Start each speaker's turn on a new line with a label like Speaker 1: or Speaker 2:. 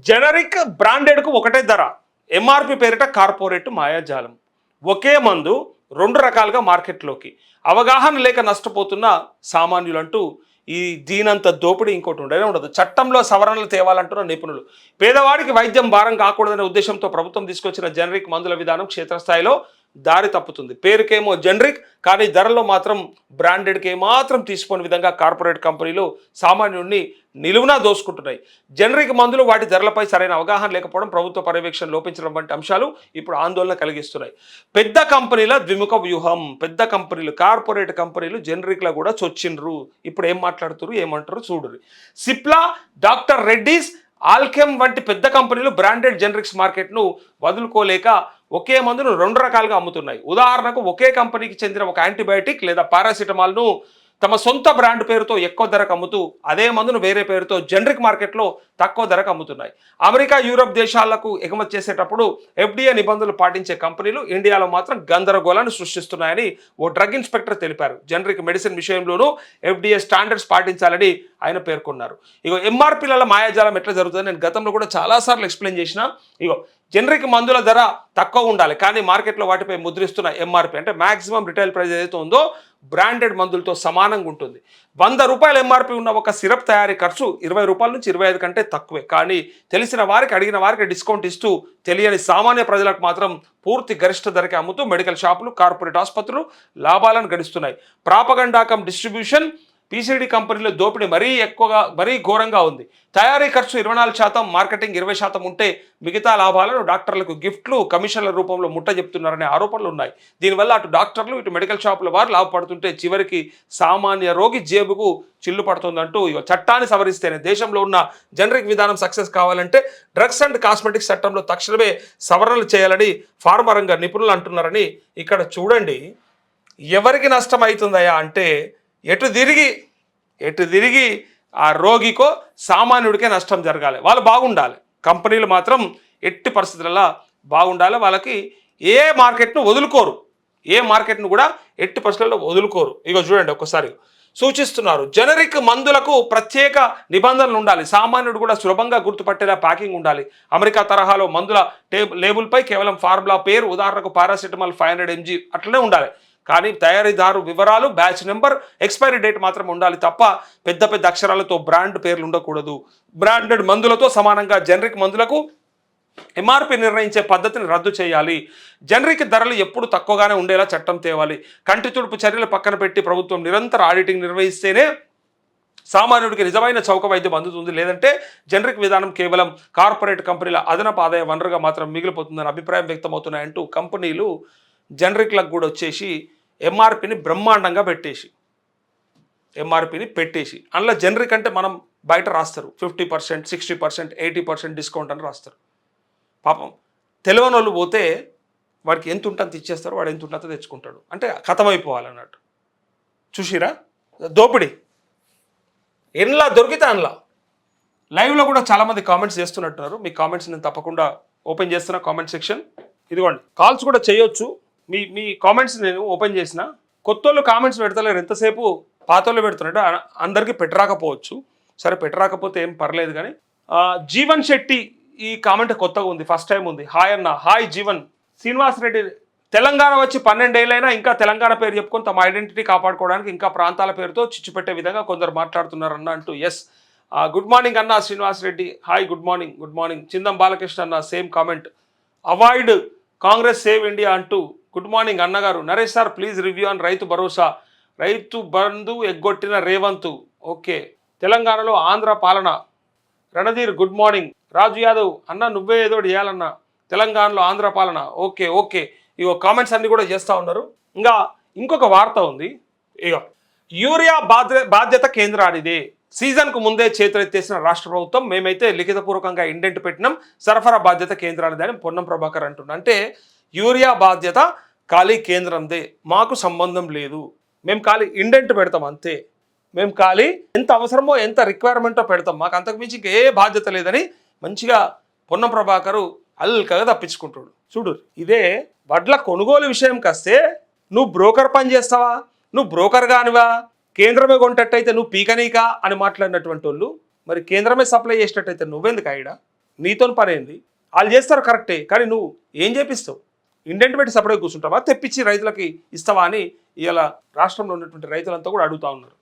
Speaker 1: Generic బ్రాండెడ్కు ఒకటే ధర, MRP పేరిట కార్పొరేట్ మాయాజాలం. ఒకే మందు రెండు రకాలుగా మార్కెట్లోకి. అవగాహన లేక నష్టపోతున్న సామాన్యులంటూ ఈ దీనంత దోపిడీ ఇంకోటి ఉండనే ఉండదు. చట్టంలో సవరణలు తేవాలంటున్న నిపుణులు. పేదవాడికి వైద్యం భారం కాకూడదనే ఉద్దేశంతో ప్రభుత్వం తీసుకొచ్చిన జనరిక్ మందుల విధానం క్షేత్రస్థాయిలో దారి తప్పుతుంది. పేరుకేమో జనరిక్, కానీ ధరలో మాత్రం బ్రాండెడ్కి ఏమాత్రం తీసుకోని విధంగా కార్పొరేట్ కంపెనీలు సామాన్యుడిని నిలువునా దోసుకుంటున్నాయి. జనరిక్ మందులు వాటి ధరలపై సరైన అవగాహన లేకపోవడం, ప్రభుత్వ పర్యవేక్షణ లోపించడం వంటి అంశాలు ఇప్పుడు ఆందోళన కలిగిస్తున్నాయి. పెద్ద కంపెనీల ద్విముఖ వ్యూహం. పెద్ద కంపెనీలు, కార్పొరేట్ కంపెనీలు జనరిక్లో కూడా చొచ్చిండ్రు. ఇప్పుడు ఏం మాట్లాడుతున్నారు, ఏమంటారు చూడరు. సిప్లా, డాక్టర్ రెడ్డీస్, ఆల్కెమ్ వంటి పెద్ద కంపెనీలు బ్రాండెడ్ జనరిక్స్ మార్కెట్ను వదులుకోలేక ఒకే మందును రెండు రకాలుగా అమ్ముతున్నాయి. ఉదాహరణకు, ఒకే కంపెనీకి చెందిన ఒక యాంటీబయాటిక్ లేదా పారాసిటమాల్ను తమ సొంత బ్రాండ్ పేరుతో ఎక్కువ ధరకు అమ్ముతూ అదే మందును వేరే పేరుతో జనరిక్ మార్కెట్లో తక్కువ ధరకు అమ్ముతున్నాయి. అమెరికా, యూరప్ దేశాలకు ఎగుమతి చేసేటప్పుడు FDA నిబంధనలు పాటించే కంపెనీలు ఇండియాలో మాత్రం గందరగోళాన్ని సృష్టిస్తున్నాయని ఓ డ్రగ్ ఇన్స్పెక్టర్ తెలిపారు. జనరిక్ మెడిసిన్ విషయంలోనూ FDA స్టాండర్డ్స్ పాటించాలని ఆయన పేర్కొన్నారు. ఇగో ఎంఆర్పీల మాయాజాలం ఎట్లా జరుగుతుంది నేను గతంలో కూడా చాలాసార్లు ఎక్స్ప్లెయిన్ చేసిన. ఇగో జనరిక్ మందుల ధర తక్కువ ఉండాలి, కానీ మార్కెట్లో వాటిపై ముద్రిస్తున్న ఎంఆర్పి అంటే మ్యాక్సిమం రిటైల్ ప్రైస్ ఏదైతే ఉందో బ్రాండెడ్ మందులతో సమానంగా ఉంటుంది. 100 రూపాయల ఎంఆర్పి ఉన్న ఒక సిరప్ తయారీ ఖర్చు 20 రూపాయల నుంచి 25 కంటే తక్కువే. కానీ తెలిసిన వారికి, అడిగిన వారికి డిస్కౌంట్ ఇస్తూ తెలియని సామాన్య ప్రజలకు మాత్రం పూర్తి గరిష్ట ధరకే అమ్ముతూ మెడికల్ షాపులు, కార్పొరేట్ ఆసుపత్రులు లాభాలను గడిస్తున్నాయి. ప్రాపగండాకం డిస్ట్రిబ్యూషన్, PCD కంపెనీల దోపిడీ మరీ ఘోరంగా ఉంది. తయారీ ఖర్చు 24%, మార్కెటింగ్ 20% ఉంటే మిగతా లాభాలను డాక్టర్లకు గిఫ్ట్లు, కమిషన్ల రూపంలో ముట్ట చెప్తున్నారనే ఆరోపణలు ఉన్నాయి. దీనివల్ల అటు డాక్టర్లు, ఇటు మెడికల్ షాపుల వారు లాభపడుతుంటే చివరికి సామాన్య రోగి జేబుకు చిల్లు పడుతుందంటూ చట్టాన్ని సవరిస్తేనే దేశంలో ఉన్న జనరిక్ విధానం సక్సెస్ కావాలంటే డ్రగ్స్ అండ్ కాస్మెటిక్స్ చట్టంలో తక్షణమే సవరణలు చేయాలని ఫార్మా రంగ నిపుణులు అంటున్నారని. ఇక్కడ చూడండి, ఎవరికి నష్టం అవుతుందయా అంటే ఎటు తిరిగి ఆ రోగికో సామాన్యుడికే నష్టం జరగాలి. వాళ్ళు బాగుండాలి. కంపెనీలు మాత్రం ఎట్టి పరిస్థితులలో బాగుండాలి. వాళ్ళకి ఏ మార్కెట్ను వదులుకోరు, ఏ మార్కెట్ను కూడా ఎట్టి పరిస్థితుల్లో వదులుకోరు. ఇగో చూడండి, ఒక్కసారి సూచిస్తున్నారు. జనరిక్ మందులకు ప్రత్యేక నిబంధనలు ఉండాలి. సామాన్యుడు కూడా సులభంగా గుర్తుపట్టేలా ప్యాకింగ్ ఉండాలి. అమెరికా తరహాలో మందుల లేబుల్పై కేవలం ఫార్ములా పేరు, ఉదాహరణకు పారాసిటమాల్ 500 mg అట్లనే ఉండాలి. కానీ తయారీదారు వివరాలు, బ్యాచ్ నెంబర్, ఎక్స్పైరీ డేట్ మాత్రం ఉండాలి తప్ప పెద్ద పెద్ద అక్షరాలతో బ్రాండ్ పేర్లు ఉండకూడదు. బ్రాండెడ్ మందులతో సమానంగా జనరిక్ మందులకు ఎంఆర్పి నిర్ణయించే పద్ధతిని రద్దు చేయాలి. జనరిక్ ధరలు ఎప్పుడు తక్కువగానే ఉండేలా చట్టం తేవాలి. కంటి తుడుపు చర్యలు పక్కన పెట్టి ప్రభుత్వం నిరంతర ఆడిటింగ్ నిర్వహిస్తేనే సామాన్యుడికి నిజమైన చౌక వైద్యం అందుతుంది. లేదంటే జనరిక్ విధానం కేవలం కార్పొరేట్ కంపెనీల అదనపు ఆదాయ వనరుగా మాత్రం మిగిలిపోతుందని అభిప్రాయం వ్యక్తమవుతున్నాయంటూ కంపెనీలు జనరిక్లకు కూడా వచ్చేసి ఎంఆర్పిని బ్రహ్మాండంగా పెట్టేసి అందులో జనరిక్ అంటే మనం బయట రాస్తారు 50%, 60%, 80% డిస్కౌంట్ అని రాస్తారు. పాపం తెలియని వాళ్ళు పోతే వాడికి ఎంత ఉంటుంది ఇచ్చేస్తారు, వాడు ఎంత ఉంటుందో తెచ్చుకుంటాడు. అంటే కథమైపోవాలన్నట్టు. చూసిరా దోపిడీ ఎన్లా దొరికితే అందులో. లైవ్లో కూడా చాలామంది కామెంట్స్ చేస్తున్నట్టున్నారు. మీ కామెంట్స్ నేను తప్పకుండా ఓపెన్ చేస్తున్నా కామెంట్ సెక్షన్. ఇదిగోండి, కాల్స్ కూడా చేయొచ్చు. మీ కామెంట్స్ నేను ఓపెన్ చేసిన. కొత్తోళ్ళు కామెంట్స్ పెడతలేరు, ఎంతసేపు పాతోళ్ళు పెడుతున్నట్టు. అందరికీ పెట్టరాకపోవచ్చు, సరే పెట్టరాకపోతే ఏం పర్లేదు. కానీ జీవన్ శెట్టి ఈ కామెంట్ కొత్తగా ఉంది, ఫస్ట్ టైం ఉంది. హాయ్ అన్న. హాయ్ జీవన్. శ్రీనివాస్ రెడ్డి, తెలంగాణ వచ్చి 12 ఏళ్ళైనా ఇంకా తెలంగాణ పేరు చెప్పుకొని తమ ఐడెంటిటీ కాపాడుకోవడానికి ఇంకా ప్రాంతాల పేరుతో చిచ్చు పెట్టే విధంగా కొందరు మాట్లాడుతున్నారన్న అంటూ. ఎస్, గుడ్ మార్నింగ్ అన్న Srinivas Reddy. Hi, good morning. Chindam Balakrishna అన్న same comment. Avoid Congress save India అంటూ గుడ్ మార్నింగ్ అన్నగారు. Naresh sir please review on Rythu Bharosa. Rythu Bandhu ఎగ్గొట్టిన Revanth. Okay. తెలంగాణలో ఆంధ్ర పాలన. Ranadheer good morning. రాజు యాదవ్ అన్న నువ్వే ఏదో చేయాలన్నా, తెలంగాణలో ఆంధ్ర పాలన. ఓకే. ఇగో కామెంట్స్ అన్ని కూడా చేస్తూ ఉన్నారు. ఇంకా ఇంకొక వార్త ఉంది. ఇగో యూరియా బాధ్యత కేంద్రానిదే. సీజన్కు ముందే చేతులెత్తేసిన రాష్ట్ర ప్రభుత్వం, మేమైతే లిఖితపూర్వకంగా ఇండెంట్ పెట్టినాం, సరఫరా బాధ్యత కేంద్రానిదే అని పొన్నం ప్రభాకర్ అంటున్నా. అంటే యూరియా బాధ్యత ఖాళీ కేంద్రందే, మాకు సంబంధం లేదు. మేము ఖాళీ ఇండెంట్ పెడతాం అంతే. మేము ఖాళీ ఎంత అవసరమో ఎంత రిక్వైర్మెంటో పెడతాం, మాకు అంతకుమించి ఏ బాధ్యత లేదని మంచిగా పొన్నం ప్రభాకరు అల్కగా తప్పించుకుంటాడు. చూడు, ఇదే వడ్ల కొనుగోలు విషయం కాస్తే నువ్వు బ్రోకర్ పని చేస్తావా, నువ్వు బ్రోకర్ కానివా, కేంద్రమే కొంటట్టయితే నువ్వు పీకనీకా అని మాట్లాడినటువంటి వాళ్ళు, మరి కేంద్రమే సప్లై చేసేటట్టయితే నువ్వెందుకు ఆయిడా? నీతో పని ఏంది? వాళ్ళు చేస్తారు కరెక్టే, కానీ నువ్వు ఏం చేపిస్తావు? ఇండెంట్ పెట్టి సపరేట్ కూర్చుంటావా, తెప్పించి రైతులకి ఇస్తావా అని ఇలా రాష్ట్రంలో ఉన్నటువంటి రైతులంతా కూడా అడుగుతా ఉన్నారు.